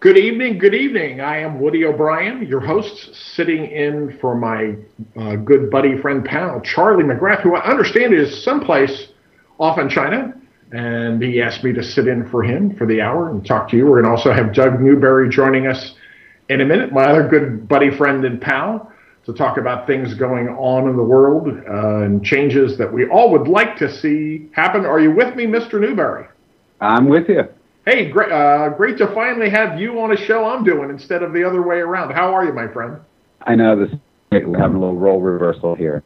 Good evening, good evening. I am Woody O'Brien, your host, sitting in for my good buddy, friend, pal, Charlie McGrath, who I understand is someplace off in China, and he asked me to sit in for him for the hour and talk to you. We're going to also have Doug Newberry joining us in a minute, my other good buddy, friend, and pal, to talk about things going on in the world and changes that we all would like to see happen. Are you with me, Mr. Newberry? I'm with you. Hey, great to finally have you on a show I'm doing instead of the other way around. How are you, my friend? I know this is great. We're having a little role reversal here.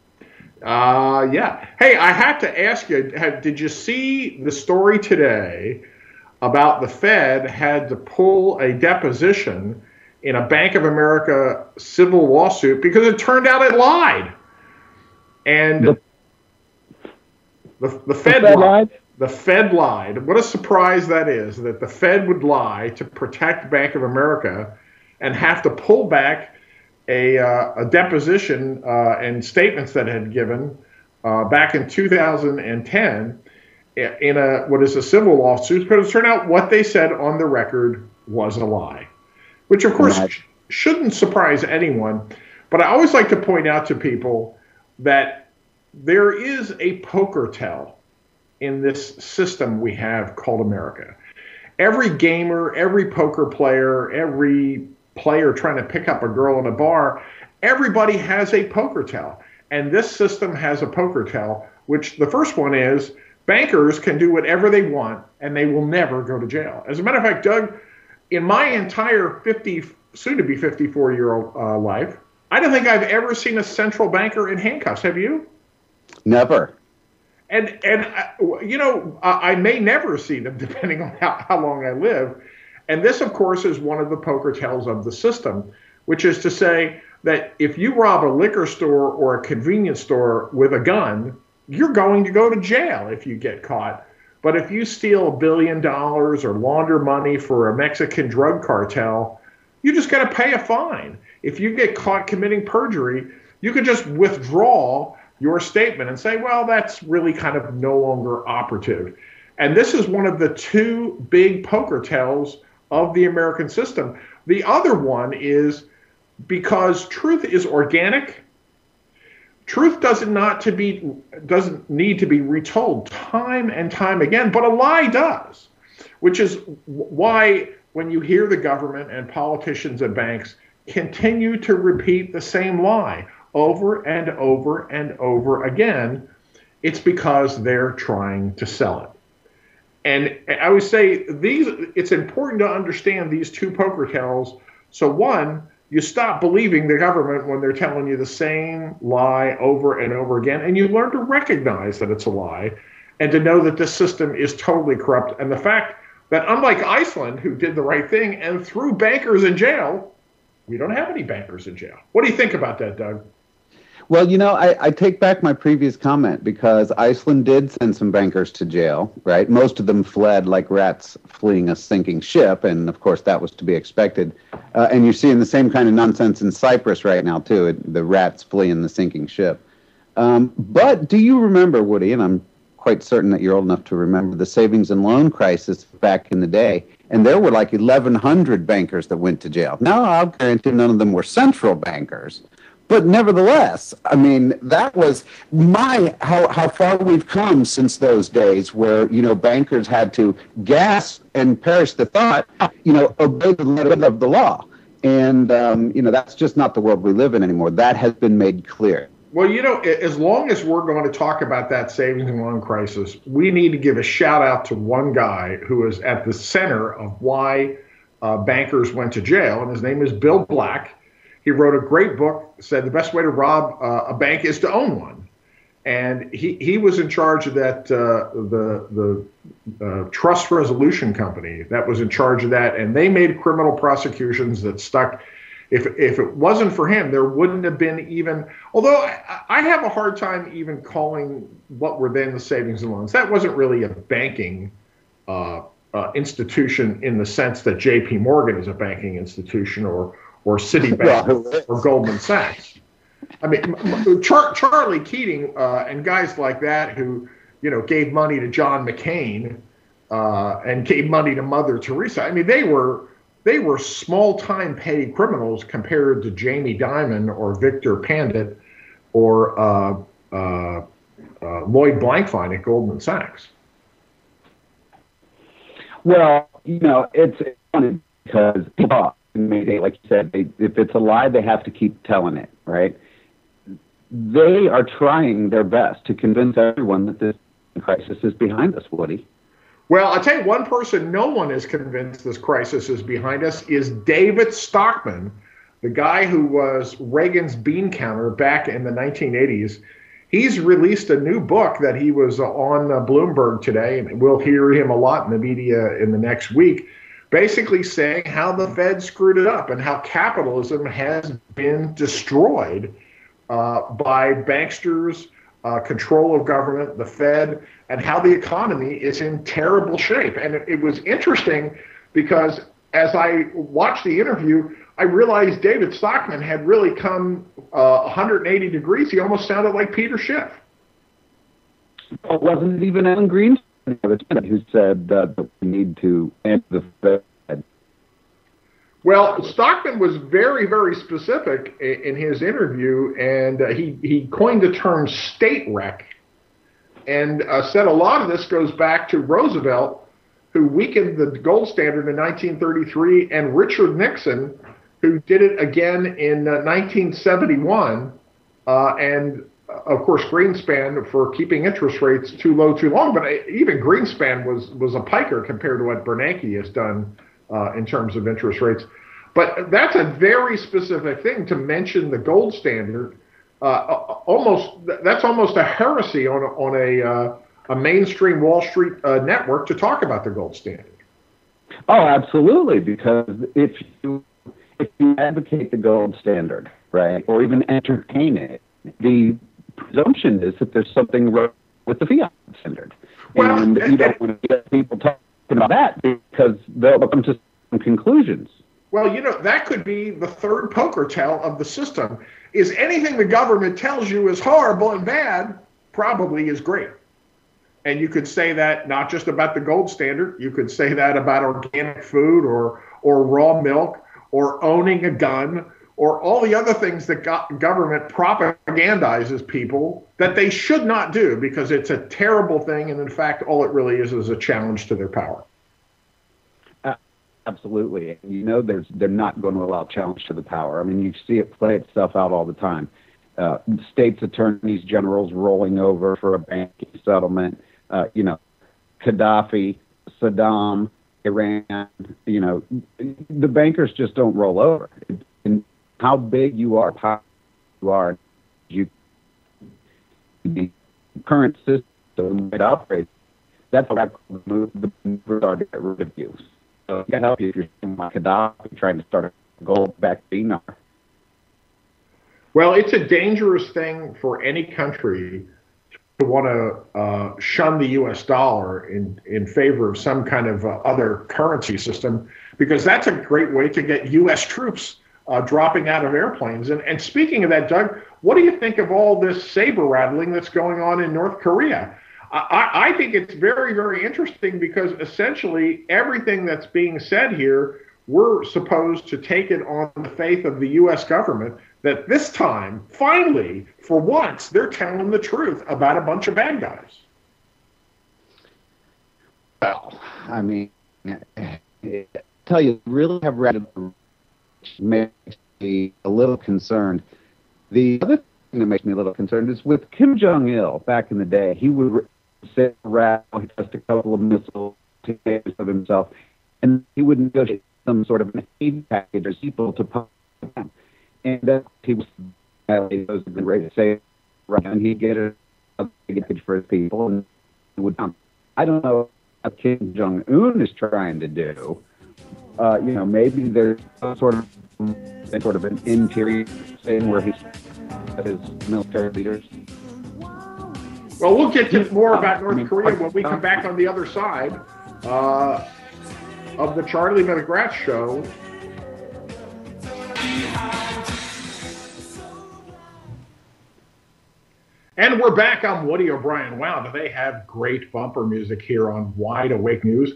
Yeah. Hey, I have to ask you, did you see the story today about the Fed had to pull a deposition in a Bank of America civil lawsuit because it turned out it lied? And the Fed lied. The Fed lied. What a surprise that is, that the Fed would lie to protect Bank of America and have to pull back a deposition and statements that had given back in 2010 in what is a civil lawsuit, because it turned out what they said on the record was a lie, which of course shouldn't surprise anyone. But I always like to point out to people that there is a poker tell in this system we have called America. Every gamer, every poker player, every player trying to pick up a girl in a bar, everybody has a poker tell. And this system has a poker tell, which the first one is bankers can do whatever they want and they will never go to jail. As a matter of fact, Doug, in my entire soon-to-be 54-year-old life, I don't think I've ever seen a central banker in handcuffs. Have you? Never. And you know, I may never see them depending on how long I live. And this, of course, is one of the poker tells of the system, which is to say that if you rob a liquor store or a convenience store with a gun, you're going to go to jail if you get caught. But if you steal $1 billion or launder money for a Mexican drug cartel, you just got to pay a fine. If you get caught committing perjury, you can just withdraw your statement and say, well, that's really kind of no longer operative. And this is one of the two big poker tells of the American system. The other one is because truth is organic. Truth doesn't need to be retold time and time again, but a lie does, which is why when you hear the government and politicians and banks continue to repeat the same lie over and over and over again, it's because they're trying to sell it. And I would say it's important to understand these two poker tells. So one, you stop believing the government when they're telling you the same lie over and over again, and you learn to recognize that it's a lie and to know that this system is totally corrupt. And the fact that unlike Iceland, who did the right thing and threw bankers in jail, we don't have any bankers in jail. What do you think about that, Doug? Well, you know, I take back my previous comment because Iceland did send some bankers to jail, right? Most of them fled like rats fleeing a sinking ship, and of course that was to be expected. And you're seeing the same kind of nonsense in Cyprus right now, too, the rats fleeing the sinking ship. But do you remember, Woody, and I'm quite certain that you're old enough to remember the savings and loan crisis back in the day, and there were like 1,100 bankers that went to jail. Now, I'll guarantee none of them were central bankers. But nevertheless, I mean, that was how far we've come since those days where, you know, bankers had to gasp and perish the thought, you know, obey the letter of the law. And, you know, that's just not the world we live in anymore. That has been made clear. Well, you know, as long as we're going to talk about that savings and loan crisis, we need to give a shout out to one guy who is at the center of why bankers went to jail, and his name is Bill Black. He wrote a great book, said the best way to rob a bank is to own one. And he was in charge of that, the trust resolution company that was in charge of that. And they made criminal prosecutions that stuck. If it wasn't for him, there wouldn't have been even, although I have a hard time even calling what were then the savings and loans. That wasn't really a banking institution in the sense that J.P. Morgan is a banking institution or Citibank or Goldman Sachs. I mean, Charlie Keating and guys like that who, you know, gave money to John McCain and gave money to Mother Teresa. I mean, they were they were small-time petty criminals compared to Jamie Dimon or Victor Pandit or Lloyd Blankfein at Goldman Sachs. Well, it's funny because like you said, if it's a lie, they have to keep telling it, right? They are trying their best to convince everyone that this crisis is behind us, Woody. Well, I'll tell you one person no one is convinced this crisis is behind us is David Stockman, the guy who was Reagan's bean counter back in the 1980s. He's released a new book that he was on Bloomberg today, and we'll hear him a lot in the media in the next week, basically saying how the Fed screwed it up and how capitalism has been destroyed by banksters, control of government, the Fed, and how the economy is in terrible shape. And it was interesting because as I watched the interview, I realized David Stockman had really come 180 degrees. He almost sounded like Peter Schiff. Well, wasn't it even Alan Greenspan who said that we need to end the Fed? Well, Stockman was very, very specific in his interview, and he coined the term state wreck and said a lot of this goes back to Roosevelt, who weakened the gold standard in 1933, and Richard Nixon, who did it again in 1971, and of course Greenspan for keeping interest rates too low too long. But even Greenspan was a piker compared to what Bernanke has done in terms of interest rates. But that's a very specific thing to mention the gold standard. That's almost a heresy on a mainstream Wall Street network to talk about the gold standard. Oh, absolutely, because if you advocate the gold standard, right, or even entertain it, the presumption is that there's something wrong with the fiat standard. Well, and you don't want to get people talking about that because they'll come to some conclusions. Well, that could be the third poker tell of the system, is anything the government tells you is horrible and bad probably is great. And you could say that not just about the gold standard. You could say that about organic food or raw milk or owning a gun or all the other things that government propagandizes people that they should not do because it's a terrible thing. And in fact, all it really is a challenge to their power. Absolutely. They're not going to allow challenge to the power. I mean, you see it play itself out all the time. States attorneys generals rolling over for a banking settlement, Gaddafi, Saddam, Iran, the bankers just don't roll over. And how big you are, the current system that operates, that's how the movers are to get rid of you. So it can help you if you're like Gaddafi trying to start a gold-backed dinar. Well, it's a dangerous thing for any country to want to shun the U.S. dollar in favor of some kind of other currency system, because that's a great way to get U.S. troops dropping out of airplanes. And speaking of that, Doug, what do you think of all this saber rattling that's going on in North Korea? I think it's very, very interesting because essentially everything that's being said here, we're supposed to take it on the faith of the U.S. government that this time, finally, for once, they're telling the truth about a bunch of bad guys. Well, I mean, I tell you, really have read it, makes me a little concerned. The other thing that makes me a little concerned is with Kim Jong-il back in the day, he would sit around, he just a couple of missiles of himself, and he would negotiate some sort of an aid package or people to pump him. And that he was ready to say, right, and he'd get a package for his people, and he would come. I don't know what Kim Jong-un is trying to do. Maybe there's some sort of an interior thing where he's his military leaders. Well, we'll get to more about North Korea when we come back on the other side of the Charlie McGrath Show. And we're back. I'm Woody O'Brien. Wow, do they have great bumper music here on Wide Awake News.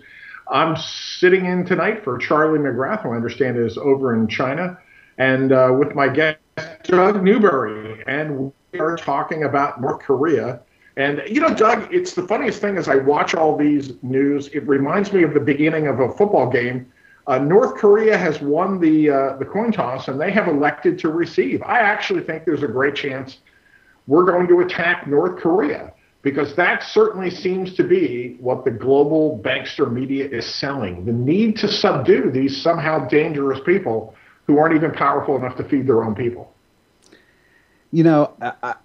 I'm sitting in tonight for Charlie McGrath, who I understand is over in China, and with my guest, Doug Newberry. And we are talking about North Korea. And, you know, Doug, it's the funniest thing as I watch all these news, it reminds me of the beginning of a football game. North Korea has won the coin toss, and they have elected to receive. I actually think there's a great chance we're going to attack North Korea, because that certainly seems to be what the global bankster media is selling, the need to subdue these somehow dangerous people who aren't even powerful enough to feed their own people. You know,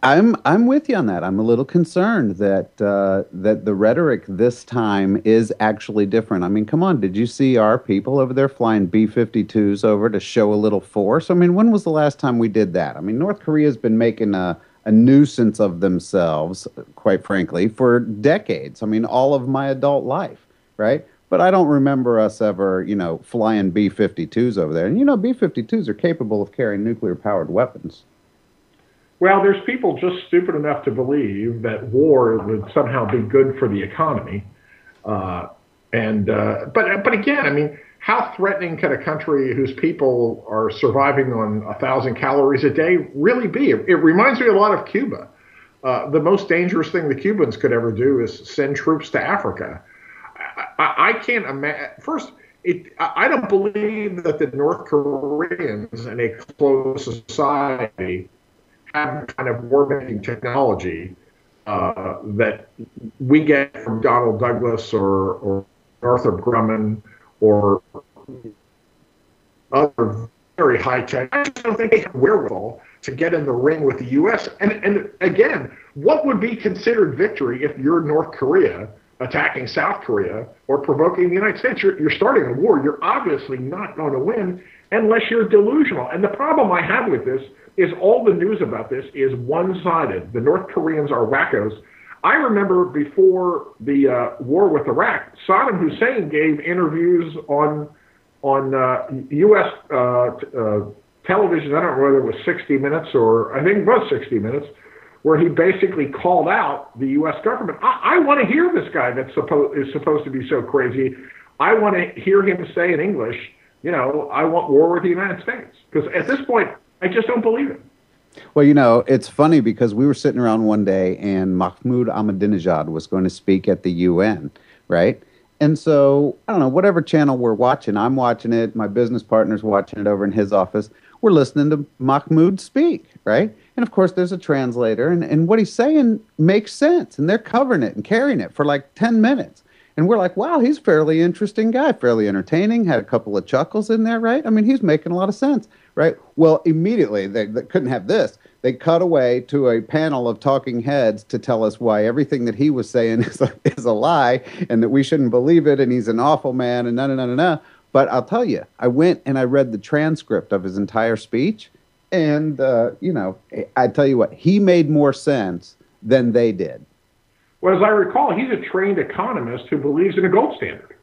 I'm with you on that. I'm a little concerned that that the rhetoric this time is actually different. I mean, come on, did you see our people over there flying B-52s over to show a little force? I mean, when was the last time we did that? I mean, North Korea's been making a nuisance of themselves, quite frankly, for decades. I mean, all of my adult life, right? But I don't remember us ever, you know, flying B-52s over there. And, you know, B-52s are capable of carrying nuclear-powered weapons. Well, there's people just stupid enough to believe that war would somehow be good for the economy. But again, I mean, how threatening can a country whose people are surviving on 1,000 calories a day really be? It reminds me a lot of Cuba. The most dangerous thing the Cubans could ever do is send troops to Africa. I can't imagine. First, I don't believe that the North Koreans in a closed society have kind of war-making technology that we get from Donald Douglas or Northrop Grumman or other very high-tech. I just don't think they have wherewithal to get in the ring with the U.S. And again, what would be considered victory if you're North Korea attacking South Korea or provoking the United States? You're starting a war. You're obviously not going to win unless you're delusional. And the problem I have with this is all the news about this is one-sided. The North Koreans are wackos. I remember before the war with Iraq, Saddam Hussein gave interviews on U.S. Television. I don't know whether it was 60 Minutes or I think it was 60 Minutes, where he basically called out the U.S. government. I want to hear this guy that is supposed to be so crazy. I want to hear him say in English, you know, I want war with the United States. Because at this point, I just don't believe it. Well, you know, it's funny because we were sitting around one day and Mahmoud Ahmadinejad was going to speak at the UN, right? And so, I don't know, whatever channel we're watching, I'm watching it, my business partner's watching it over in his office. We're listening to Mahmoud speak, right? And of course, there's a translator, and what he's saying makes sense, and they're covering it and carrying it for like 10 minutes. And we're like, wow, he's a fairly interesting guy, fairly entertaining, had a couple of chuckles in there, right? I mean, he's making a lot of sense, right? Well, immediately, they couldn't have this. They cut away to a panel of talking heads to tell us why everything that he was saying is a lie and that we shouldn't believe it and he's an awful man and no. But I'll tell you, I went and I read the transcript of his entire speech, and, you know, I tell you what, he made more sense than they did. Well, as I recall, he's a trained economist who believes in a gold standard.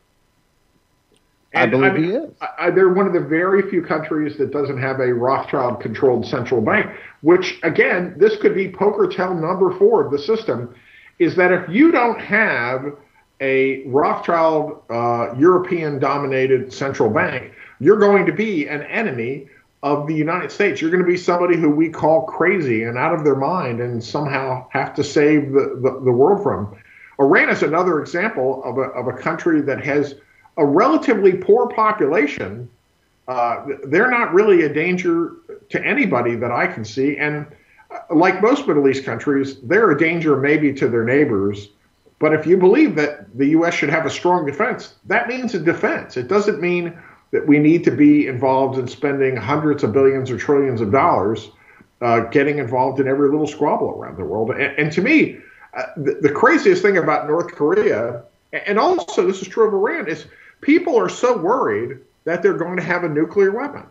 And, I believe he is. They're one of the very few countries that doesn't have a Rothschild-controlled central bank, which, again, this could be poker tell number 4 of the system, is that if you don't have a Rothschild European-dominated central bank, you're going to be an enemy of the United States. You're going to be somebody who we call crazy and out of their mind and somehow have to save the world from. Iran is another example of a country that has a relatively poor population. They're not really a danger to anybody that I can see. And like most Middle East countries, they're a danger maybe to their neighbors. But if you believe that the U.S. should have a strong defense, that means a defense. It doesn't mean that we need to be involved in spending hundreds of billions or trillions of dollars getting involved in every little squabble around the world. And to me, the craziest thing about North Korea, and also this is true of Iran, is people are so worried that they're going to have a nuclear weapon.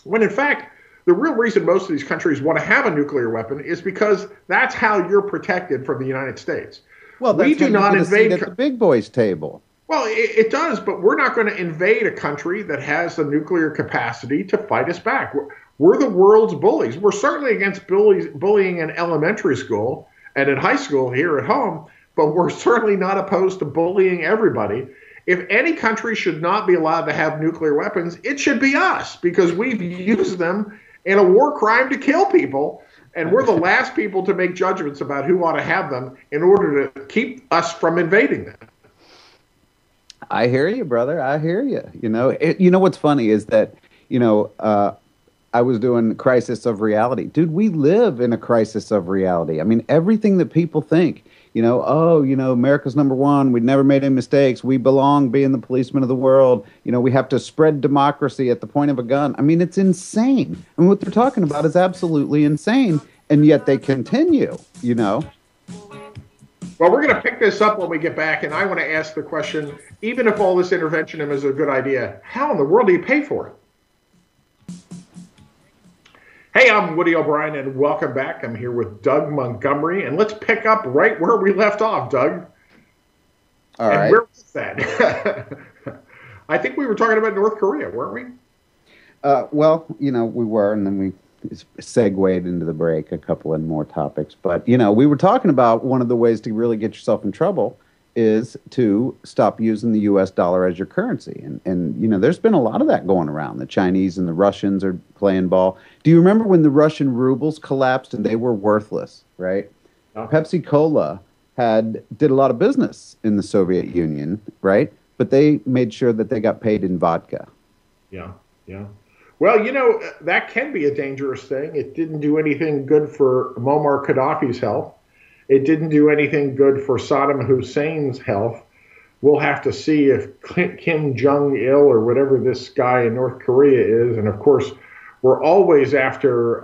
When in fact, the real reason most of these countries want to have a nuclear weapon is because that's how you're protected from the United States. Well, we do not invade at the big boys table. Well, it does, but we're not going to invade a country that has the nuclear capacity to fight us back. We're the world's bullies. We're certainly against bullying in elementary school and in high school here at home, but we're certainly not opposed to bullying everybody. if any country should not be allowed to have nuclear weapons, it should be us, because we've used them in a war crime to kill people, and we're the last people to make judgments about who ought to have them in order to keep us from invading them. I hear you, brother. I hear you. You know what's funny is that, I was doing Crisis of Reality. Dude, we live in a crisis of reality. I mean, everything that people think, America's number one. We've never made any mistakes. We belong being the policeman of the world. We have to spread democracy at the point of a gun. I mean, it's insane. I mean, what they're talking about is absolutely insane. And yet they continue, Well, we're going to pick this up when we get back. And I want to ask the question, even if all this interventionism is a good idea, how in the world do you pay for it? Hey, I'm Woody O'Brien, and welcome back. I'm here with Doug Montgomery, and let's pick up right where we left off, Doug. All right. Where was that? I think we were talking about North Korea, weren't we? Well, we were, and then we segued into the break a couple of more topics. But, we were talking about one of the ways to really get yourself in trouble is to stop using the U.S. dollar as your currency. And there's been a lot of that going around. The Chinese and the Russians are playing ball. Do you remember when the Russian rubles collapsed and they were worthless, right? Oh. Pepsi-Cola did a lot of business in the Soviet Union, right? But they made sure that they got paid in vodka. Yeah. Well, that can be a dangerous thing. It didn't do anything good for Muammar Gaddafi's health. It didn't do anything good for Saddam Hussein's health. We'll have to see if Kim Jong-il or whatever this guy in North Korea is. And, of course, we're always after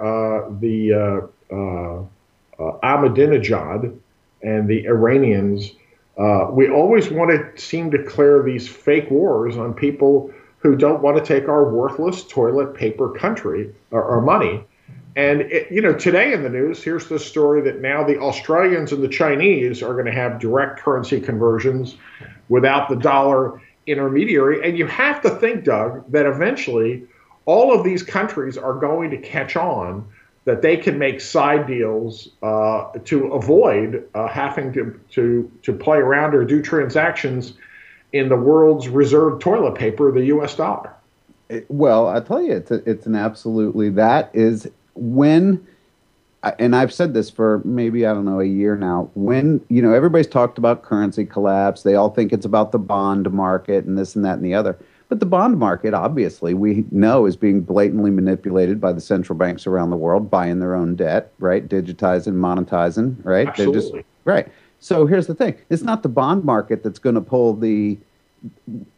Ahmadinejad and the Iranians. We always want to seem to declare these fake wars on people who don't want to take our worthless toilet paper country or money. And, today in the news, here's the story that now the Australians and the Chinese are going to have direct currency conversions without the dollar intermediary. And you have to think, Doug, that eventually all of these countries are going to catch on that they can make side deals to avoid having to play around or do transactions in the world's reserve toilet paper, the U.S. dollar. Well, I tell you, it's an absolutely, that is when, and I've said this for maybe, a year now, when, everybody's talked about currency collapse, they all think it's about the bond market and this and that and the other. But the bond market, obviously, we know is being blatantly manipulated by the central banks around the world, buying their own debt, right? Digitizing, monetizing, right? Absolutely. Right. So here's the thing. It's not the bond market that's going to pull the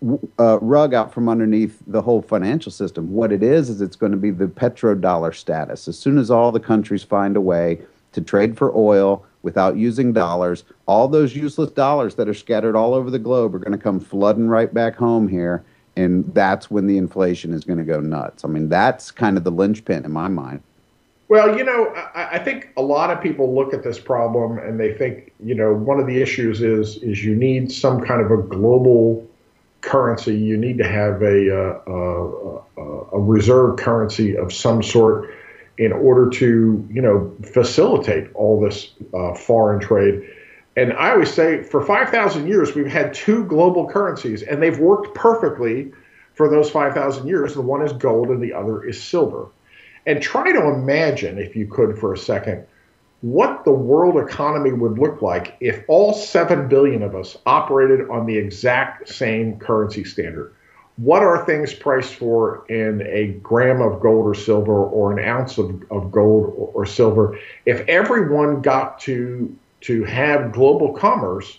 rug out from underneath the whole financial system. What it is it's going to be the petrodollar status. As soon as all the countries find a way to trade for oil without using dollars, all those useless dollars that are scattered all over the globe are going to come flooding right back home here. And that's when the inflation is going to go nuts. I mean, that's kind of the linchpin in my mind. Well, I think a lot of people look at this problem and they think, one of the issues is you need some kind of a global currency. You need to have a reserve currency of some sort in order to, facilitate all this foreign trade. And I always say for 5,000 years, we've had two global currencies, and they've worked perfectly for those 5,000 years. The one is gold and the other is silver. And try to imagine, if you could for a second, what the world economy would look like if all 7 billion of us operated on the exact same currency standard. What are things priced for in a gram of gold or silver or an ounce of gold or silver? If everyone got to have global commerce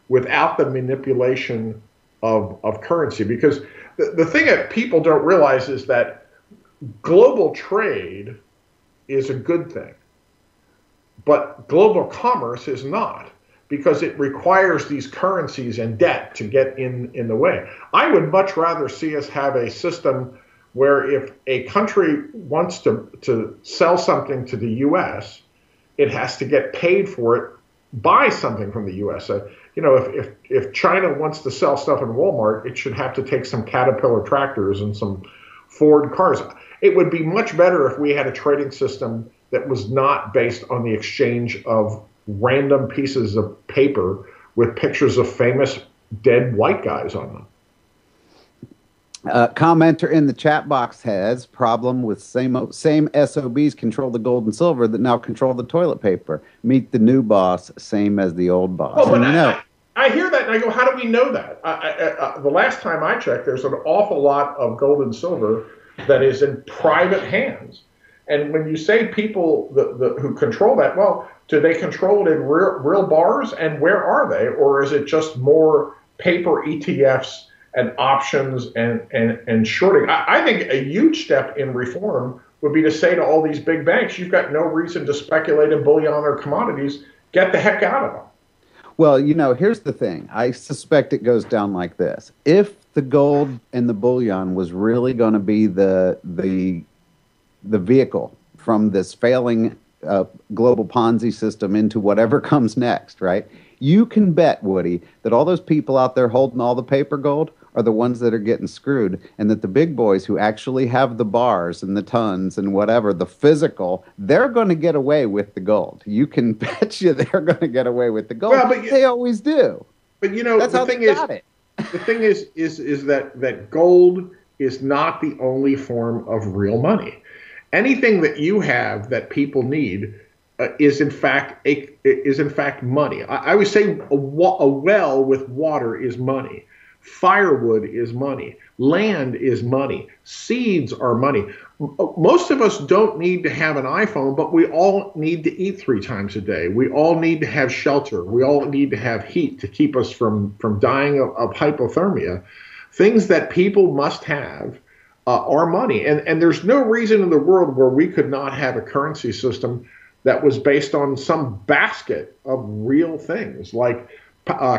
without the manipulation of currency. Because the thing that people don't realize is that global trade is a good thing, but global commerce is not, because it requires these currencies and debt to get in the way. I would much rather see us have a system where if a country wants to sell something to the U.S., it has to get paid for it, buy something from the U.S. If China wants to sell stuff in Walmart, it should have to take some Caterpillar tractors and some Ford cars. It would be much better if we had a trading system that was not based on the exchange of random pieces of paper with pictures of famous dead white guys on them. Commenter in the chat box has problem with same SOBs control the gold and silver that now control the toilet paper. Meet the new boss, same as the old boss. Well, but I hear that and I go, how do we know that? The last time I checked, there's an awful lot of gold and silver that is in private hands. And when you say people who control that, well, do they control it in real bars? And where are they? Or is it just more paper ETFs and options and shorting? I think a huge step in reform would be to say to all these big banks, you've got no reason to speculate in bullion or commodities. Get the heck out of them. Well, here's the thing. I suspect it goes down like this. If the gold and the bullion was really going to be the vehicle from this failing global Ponzi system into whatever comes next, right? You can bet, Woody, that all those people out there holding all the paper gold are the ones that are getting screwed, and that the big boys who actually have the bars and the tons and whatever, the physical, they're going to get away with the gold. You can bet you they're going to get away with the gold. Well, but they always do. But that's the how thing they got it. The thing is that gold is not the only form of real money. Anything that you have that people need is in fact money. I would say a well with water is money. Firewood is money. Land is money. Seeds are money. Most of us don't need to have an iPhone, but we all need to eat 3 times a day. We all need to have shelter. We all need to have heat to keep us from dying of hypothermia. Things that people must have are money. And there's no reason in the world where we could not have a currency system that was based on some basket of real things like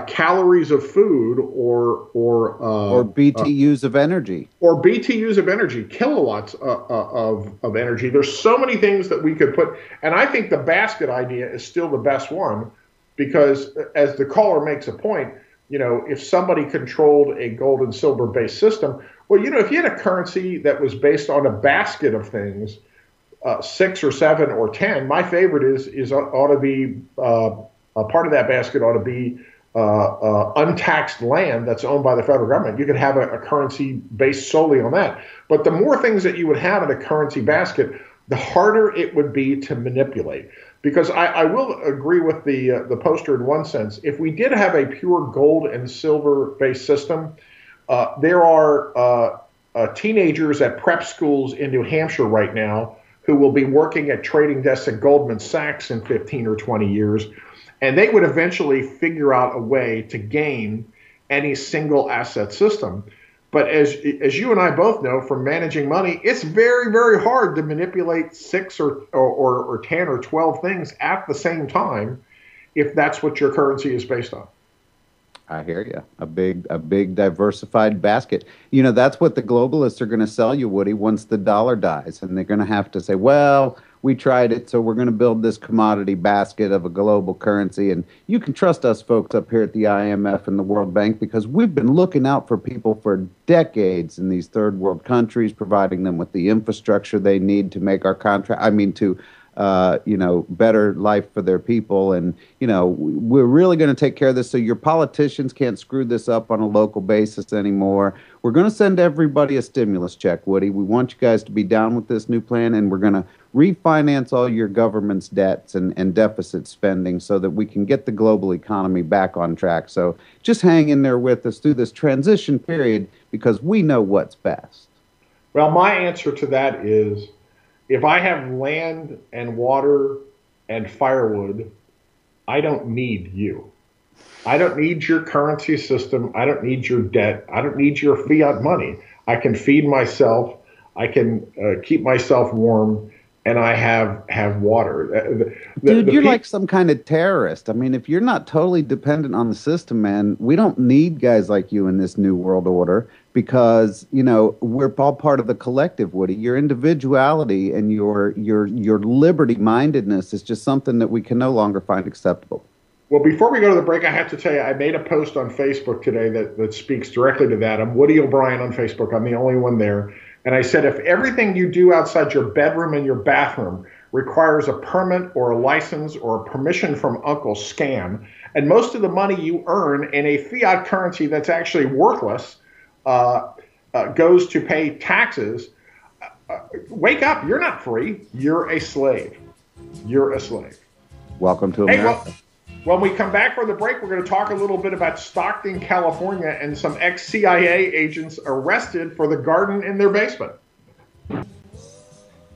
calories of food or BTUs of energy. Or BTUs of energy, kilowatts of energy. There's so many things that we could put. And I think the basket idea is still the best one because, as the caller makes a point, if somebody controlled a gold and silver based system, well, if you had a currency that was based on a basket of things, 6 or 7 or 10, my favorite ought to be a part of that basket ought to be untaxed land that's owned by the federal government. You could have a currency based solely on that. But the more things that you would have in a currency basket, the harder it would be to manipulate. Because I will agree with the poster in one sense. If we did have a pure gold and silver based system, there are teenagers at prep schools in New Hampshire right now who will be working at trading desks at Goldman Sachs in 15 or 20 years. And they would eventually figure out a way to gain any single asset system. But as you and I both know from managing money, it's very, very hard to manipulate 6 or 10 or 12 things at the same time if that's what your currency is based on. I hear you. A big diversified basket. That's what the globalists are going to sell you, Woody, once the dollar dies. And they're going to have to say, well, we tried it, so we're going to build this commodity basket of a global currency. And you can trust us folks up here at the IMF and the World Bank because we've been looking out for people for decades in these third world countries, providing them with the infrastructure they need to make our better life for their people. And, we're really going to take care of this so your politicians can't screw this up on a local basis anymore. We're going to send everybody a stimulus check, Woody. We want you guys to be down with this new plan, and we're going to refinance all your government's debts and deficit spending so that we can get the global economy back on track. So just hang in there with us through this transition period because we know what's best. Well, my answer to that is, if I have land and water and firewood, I don't need you. I don't need your currency system. I don't need your debt. I don't need your fiat money. I can feed myself. I can keep myself warm, and I have water. Dude, you're like some kind of terrorist. I mean, if you're not totally dependent on the system, man, we don't need guys like you in this new world order because, we're all part of the collective, Woody. Your individuality and your liberty-mindedness is just something that we can no longer find acceptable. Well, before we go to the break, I have to tell you, I made a post on Facebook today that speaks directly to that. I'm Woody O'Brien on Facebook. I'm the only one there. And I said, if everything you do outside your bedroom and your bathroom requires a permit or a license or a permission from Uncle Scam, and most of the money you earn in a fiat currency that's actually worthless goes to pay taxes. Wake up. You're not free. You're a slave. You're a slave. Welcome to America. Hey, well, when we come back from the break, we're going to talk a little bit about Stockton, California, and some ex-CIA agents arrested for the garden in their basement.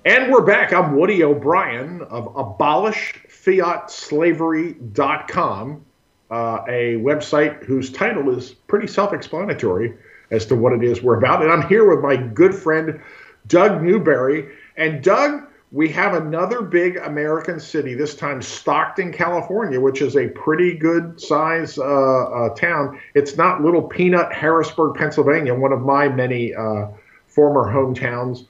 And we're back. I'm Woody O'Brien of abolishfiatslavery.com, a website whose title is pretty self-explanatory as to what it is we're about. And I'm here with my good friend, Doug Newberry. And Doug, we have another big American city, this time Stockton, California, which is a pretty good size town. It's not little peanut Harrisburg, Pennsylvania, one of my many former hometowns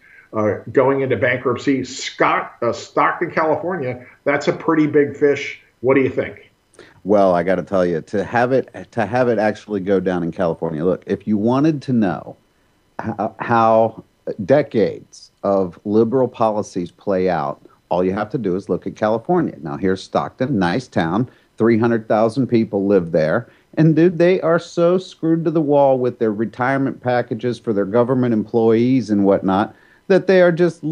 going into bankruptcy. Stockton, California, that's a pretty big fish. What do you think? Well, I got to tell you, to have it actually go down in California. Look, if you wanted to know how decades of liberal policies play out, all you have to do is look at California. Now, here's Stockton, nice town, 300,000 people live there. And dude, they are so screwed to the wall with their retirement packages for their government employees and whatnot that they are just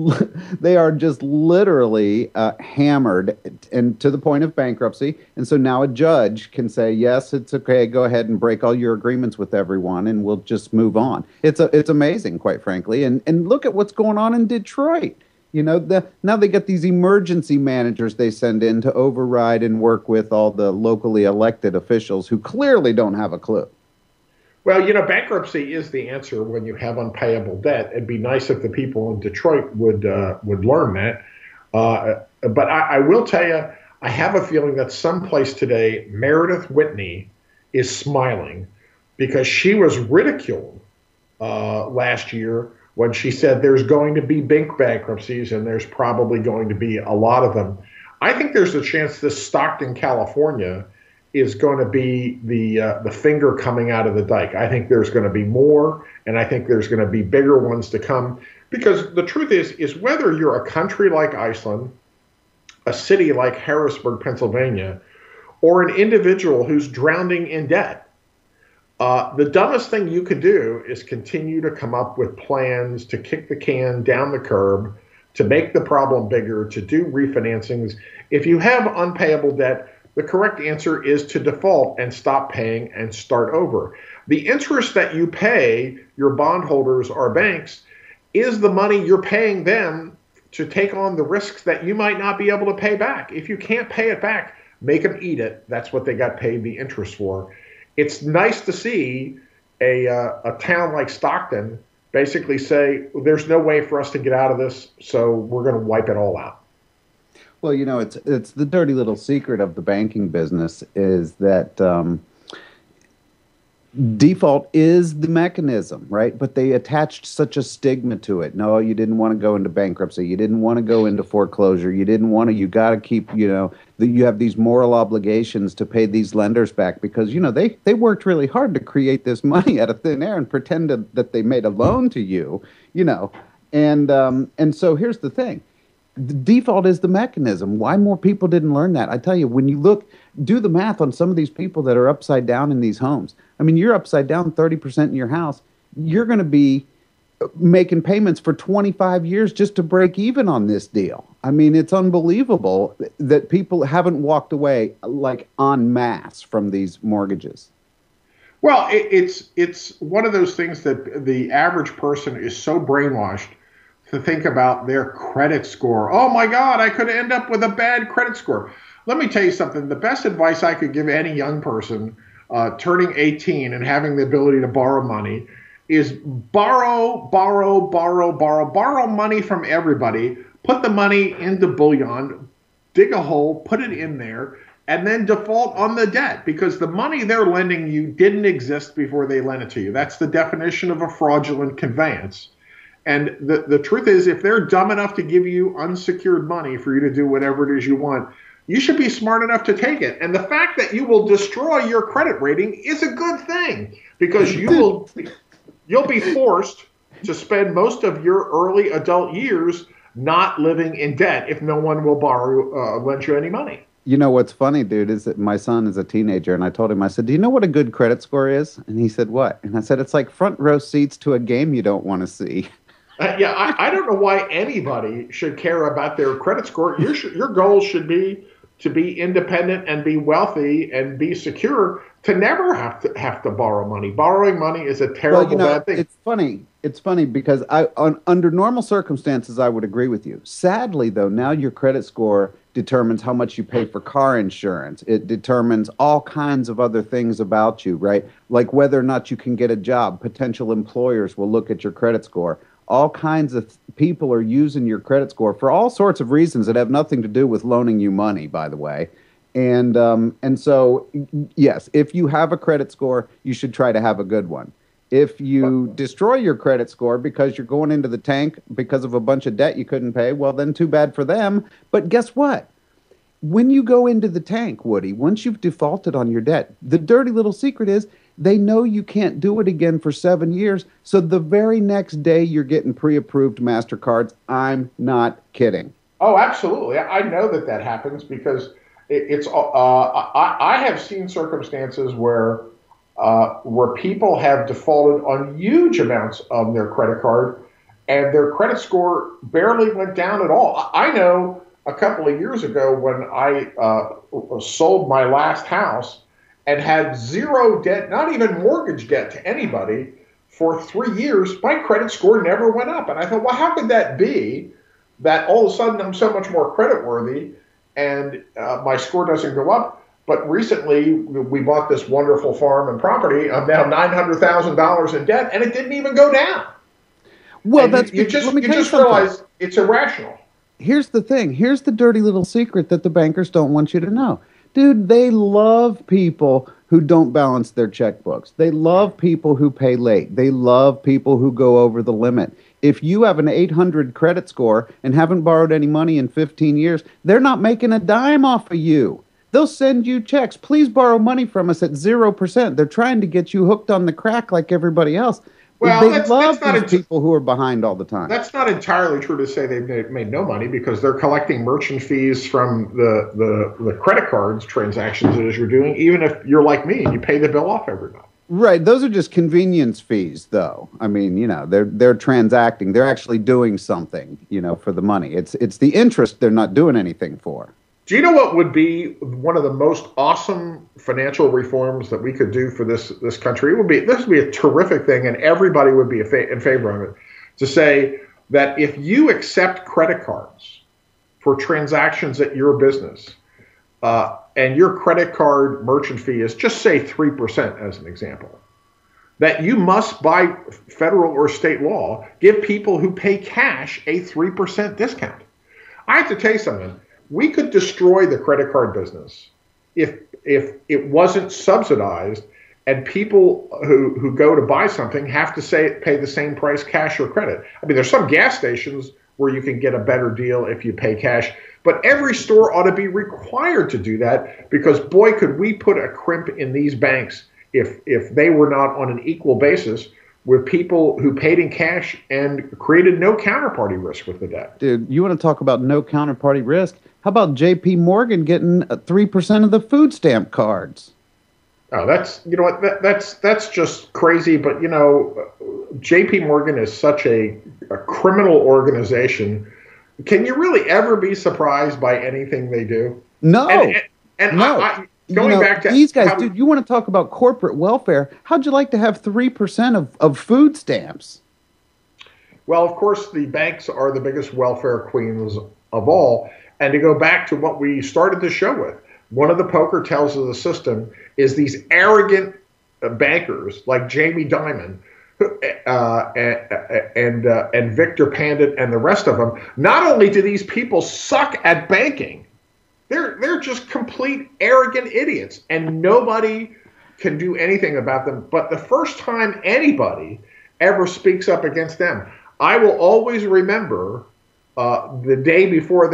literally hammered and to the point of bankruptcy. And so now a judge can say, yes, it's okay, go ahead and break all your agreements with everyone and we'll just move on. It's amazing, quite frankly. And look at what's going on in Detroit. You know, now they get these emergency managers they send in to override and work with all the locally elected officials who clearly don't have a clue. Well, you know, bankruptcy is the answer when you have unpayable debt. It'd be nice if the people in Detroit would learn that. But I will tell you, I have a feeling that someplace today, Meredith Whitney is smiling because she was ridiculed last year when she said there's going to be big bankruptcies and there's probably going to be a lot of them. I think there's a chance this Stockton, California is going to be the finger coming out of the dike. I think there's going to be more, and I think there's going to be bigger ones to come. Because the truth is whether you're a country like Iceland, a city like Harrisburg, Pennsylvania, or an individual who's drowning in debt, the dumbest thing you could do is continue to come up with plans to kick the can down the curb, to make the problem bigger, to do refinancings. If you have unpayable debt, the correct answer is to default and stop paying and start over. The interest that you pay your bondholders or banks is the money you're paying them to take on the risks that you might not be able to pay back. If you can't pay it back, make them eat it. That's what they got paid the interest for. It's nice to see a town like Stockton basically say, there's no way for us to get out of this, so we're going to wipe it all out. Well, you know, it's the dirty little secret of the banking business is that default is the mechanism, right? But they attached such a stigma to it. No, you didn't want to go into bankruptcy. You didn't want to go into foreclosure. You got to keep, you know, you have these moral obligations to pay these lenders back because, you know, they worked really hard to create this money out of thin air and pretended that they made a loan to you, you know. And so here's the thing. The default is the mechanism. Why more people didn't learn that? I tell you, when you do the math on some of these people that are upside down in these homes. I mean, you're upside down 30% in your house. You're going to be making payments for 25 years just to break even on this deal. I mean, it's unbelievable that people haven't walked away like en masse from these mortgages. Well, it's one of those things that the average person is so brainwashed to think about their credit score. Oh my God, I could end up with a bad credit score. Let me tell you something. The best advice I could give any young person turning 18 and having the ability to borrow money is borrow money from everybody, put the money into bullion, dig a hole, put it in there, and then default on the debt because the money they're lending you didn't exist before they lent it to you. That's the definition of a fraudulent conveyance. And the truth is, if they're dumb enough to give you unsecured money for you to do whatever it is you want, you should be smart enough to take it. And the fact that you will destroy your credit rating is a good thing because you'll be forced to spend most of your early adult years not living in debt if no one will lend you any money. You know what's funny, dude, is that my son is a teenager, and I told him, I said, do you know what a good credit score is? And he said, what? And I said, it's like front row seats to a game you don't want to see. Yeah, I don't know why anybody should care about their credit score. Your goal should be to be independent and be wealthy and be secure, to never have to borrow money. Borrowing money is a terrible bad thing. It's funny because under normal circumstances, I would agree with you. Sadly, though, now your credit score determines how much you pay for car insurance. It determines all kinds of other things about you, right? Like whether or not you can get a job. Potential employers will look at your credit score. All kinds of people are using your credit score for all sorts of reasons that have nothing to do with loaning you money, by the way. And so, yes, if you have a credit score, you should try to have a good one. If you destroy your credit score because you're going into the tank because of a bunch of debt you couldn't pay, well, then too bad for them. But guess what? When you go into the tank, Woody, once you've defaulted on your debt, the dirty little secret is they know you can't do it again for 7 years. So the very next day you're getting pre-approved MasterCards. I'm not kidding. Oh, absolutely. I know that happens because I have seen circumstances where people have defaulted on huge amounts of their credit card and their credit score barely went down at all. I know a couple of years ago when I sold my last house and had zero debt, not even mortgage debt to anybody for 3 years, my credit score never went up. And I thought, well, how could that be that all of a sudden I'm so much more creditworthy and my score doesn't go up? But recently we bought this wonderful farm and property. I'm now $900,000 in debt and it didn't even go down. Well, and you just realize it's irrational. Here's the thing. Here's the dirty little secret that the bankers don't want you to know. Dude, they love people who don't balance their checkbooks. They love people who pay late. They love people who go over the limit. If you have an 800 credit score and haven't borrowed any money in 15 years, they're not making a dime off of you. They'll send you checks. Please borrow money from us at 0%. They're trying to get you hooked on the crack like everybody else. Well, they love these people who are behind all the time. That's not entirely true to say they've made no money because they're collecting merchant fees from the credit cards transactions as you're doing, even if you're like me and you pay the bill off every month. Right. Those are just convenience fees, though. I mean, you know, they're transacting. They're actually doing something, you know, for the money. It's the interest they're not doing anything for. Do you know what would be one of the most awesome financial reforms that we could do for this country? This would be a terrific thing, and everybody would be in favor of it, to say that if you accept credit cards for transactions at your business, and your credit card merchant fee is just say 3% as an example, that you must, by federal or state law, give people who pay cash a 3% discount. I have to tell you something. We could destroy the credit card business if it wasn't subsidized and people who go to buy something have to pay the same price, cash or credit. I mean, there's some gas stations where you can get a better deal if you pay cash, but every store ought to be required to do that because, boy, could we put a crimp in these banks if they were not on an equal basis with people who paid in cash and created no counterparty risk with the debt. Dude, you want to talk about no counterparty risk? How about J.P. Morgan getting 3% of the food stamp cards? Oh, that's just crazy. But, you know, J.P. Morgan is such a criminal organization. Can you really ever be surprised by anything they do? No. And no. Going back to these guys, dude, you want to talk about corporate welfare? How'd you like to have 3% of food stamps? Well, of course, the banks are the biggest welfare queens of all. And to go back to what we started the show with, one of the poker tells of the system is these arrogant bankers like Jamie Dimon and Victor Pandit and the rest of them. Not only do these people suck at banking, they're just complete arrogant idiots, and nobody can do anything about them. But the first time anybody ever speaks up against them, I will always remember the day before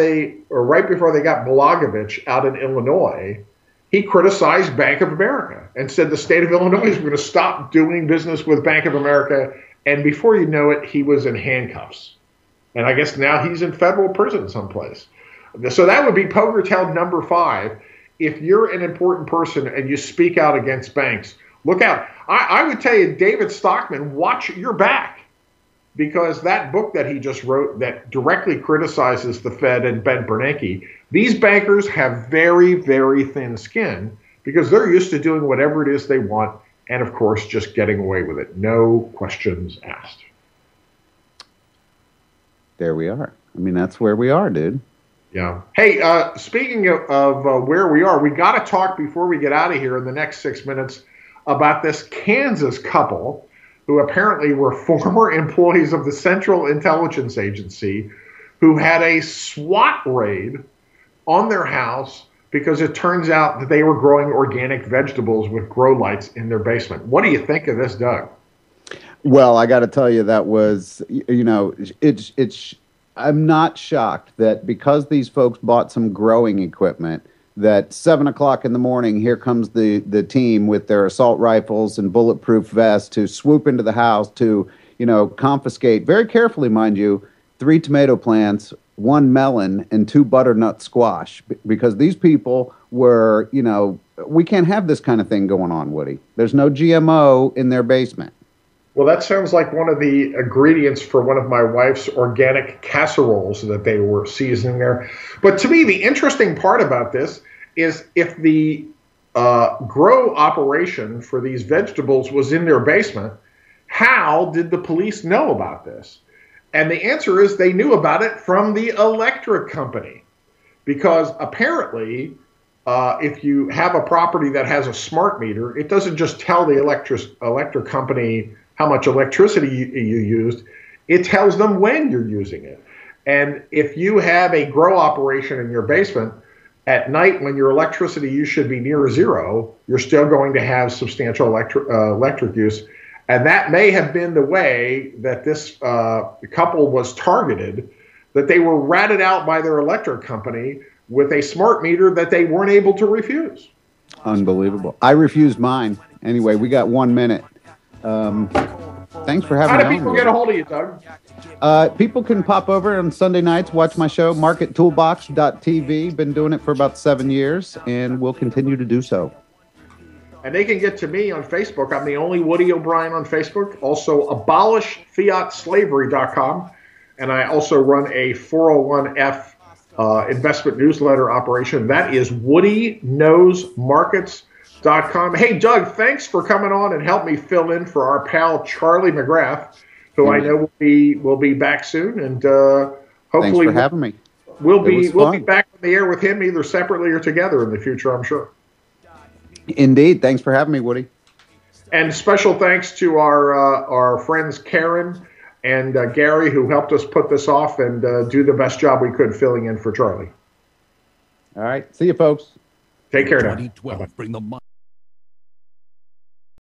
right before they got Blagojevich out in Illinois. He criticized Bank of America and said the state of Illinois is going to stop doing business with Bank of America. And before you know it, he was in handcuffs. And I guess now he's in federal prison someplace. So that would be poker tell number 5. If you're an important person and you speak out against banks, look out. I would tell you, David Stockman, watch your back. Because that book that he just wrote that directly criticizes the Fed and Ben Bernanke, these bankers have very, very thin skin because they're used to doing whatever it is they want and, of course, just getting away with it. No questions asked. There we are. I mean, that's where we are, dude. Yeah. Hey, speaking of where we are, we got to talk before we get out of here in the next 6 minutes about this Kansas couple who apparently were former employees of the Central Intelligence Agency who had a SWAT raid on their house because it turns out that they were growing organic vegetables with grow lights in their basement. What do you think of this, Doug? Well, I got to tell you, that was, I'm not shocked that because these folks bought some growing equipment, that 7 o'clock in the morning, here comes the team with their assault rifles and bulletproof vests to swoop into the house to, confiscate, very carefully, mind you, 3 tomato plants, 1 melon, and 2 butternut squash. Because these people were, we can't have this kind of thing going on, Woody. There's no GMO in their basement. Well, that sounds like one of the ingredients for one of my wife's organic casseroles that they were seasoning there. But to me, the interesting part about this is if the grow operation for these vegetables was in their basement, how did the police know about this? And the answer is they knew about it from the electric company. Because apparently, if you have a property that has a smart meter, it doesn't just tell the electric company how much electricity you used, it tells them when you're using it. And if you have a grow operation in your basement, at night when your electricity use should be near zero, you're still going to have substantial electric use. And that may have been the way that this couple was targeted, that they were ratted out by their electric company with a smart meter that they weren't able to refuse. Unbelievable. I refused mine. Anyway, we got 1 minute. Thanks for having me. How do people get a hold of you, Doug? People can pop over on Sunday nights, watch my show, markettoolbox.tv. Been doing it for about 7 years, and we'll continue to do so. And they can get to me on Facebook. I'm the only Woody O'Brien on Facebook. Also, abolishfiatslavery.com. And I also run a 401f investment newsletter operation. That is woodyknowsmarkets.com. Hey, Doug, thanks for coming on and help me fill in for our pal Charlie McGrath, who I know will be back soon. And hopefully, thanks for having me. We'll be back on the air with him either separately or together in the future, I'm sure. Indeed. Thanks for having me, Woody. And special thanks to our friends Karen and Gary, who helped us put this off and do the best job we could filling in for Charlie. All right. See you, folks. Take care now. 2012, bring the